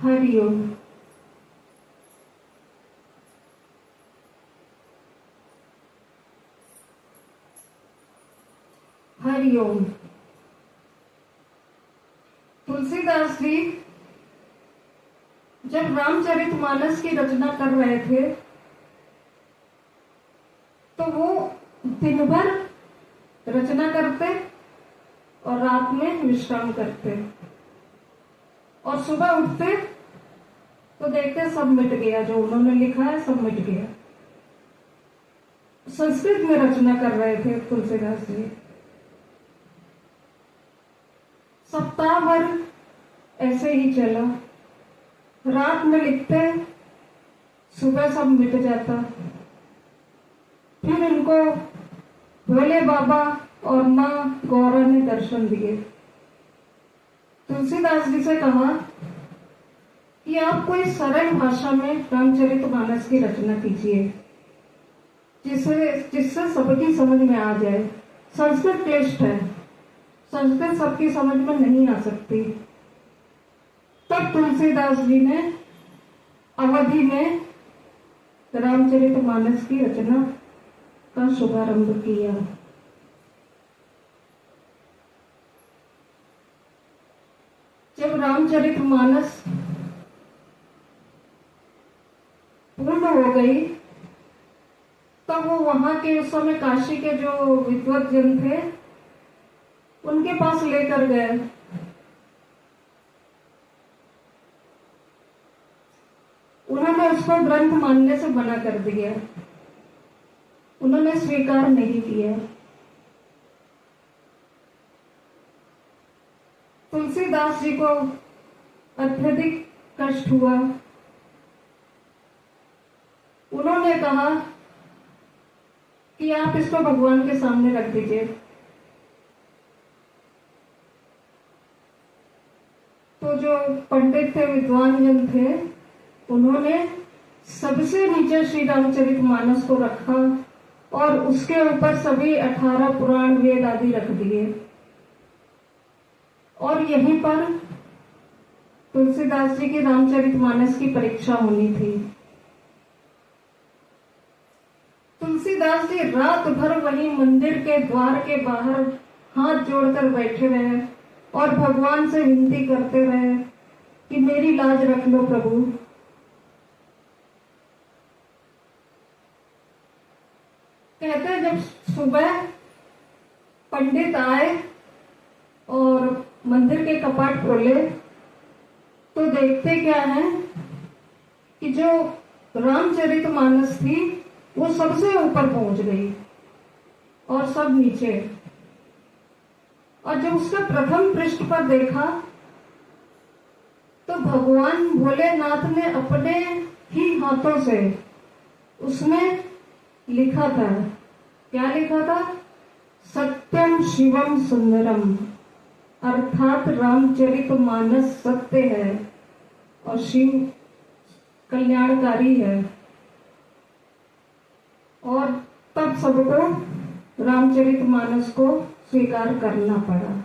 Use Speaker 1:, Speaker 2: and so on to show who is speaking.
Speaker 1: हरिओम। हरिओम। तुलसीदास जी जब रामचरितमानस की रचना कर रहे थे तो वो दिन भर रचना करते और रात में विश्राम करते और सुबह उठते तो देखते सब मिट गया, जो उन्होंने लिखा है सब मिट गया। संस्कृत में रचना कर रहे थे तुलसीदास जी। सप्ताह भर ऐसे ही चला, रात में लिखते, सुबह सब मिट जाता। फिर इनको भोले बाबा और माँ गौरा ने दर्शन दिए। तुलसीदास जी से कहा कि आप कोई सरल भाषा में रामचरितमानस की रचना कीजिए जिससे सबकी समझ में आ जाए। संस्कृत क्लिष्ट है, संस्कृत सबकी समझ में नहीं आ सकती। तब तुलसीदास जी ने अवधि में रामचरितमानस की रचना का शुभारंभ किया। जब रामचरितमानस पूर्ण हो गई तब वो वहां के उस समय काशी के जो विद्वत जन थे उनके पास लेकर गए। उन्होंने उसको ग्रंथ मानने से मना कर दिया, उन्होंने स्वीकार नहीं किया। तुलसीदास जी को अत्यधिक कष्ट हुआ। उन्होंने कहा कि आप इसको भगवान के सामने रख दीजिए। तो जो पंडित थे, विद्वान जन थे, उन्होंने सबसे नीचे श्री रामचरितमानस को रखा और उसके ऊपर सभी 18 पुराण वेद आदि रख दिए। और यहीं पर तुलसीदास जी की रामचरितमानस की परीक्षा होनी थी। तुलसीदास जी रात भर वहीं मंदिर के द्वार के बाहर हाथ जोड़कर बैठे रहे और भगवान से विनती करते रहे कि मेरी लाज रख लो प्रभु। कहते जब सुबह पंडित आए और मंदिर के कपाट खोले तो देखते क्या है कि जो रामचरितमानस थी वो सबसे ऊपर पहुंच गई और सब नीचे। और जब उसका प्रथम पृष्ठ पर देखा तो भगवान भोलेनाथ ने अपने ही हाथों से उसमें लिखा था। क्या लिखा था? सत्यम शिवम सुंदरम, अर्थात रामचरितमानस सत्य है और शिव कल्याणकारी है। और तब सबको रामचरितमानस को स्वीकार करना पड़ा।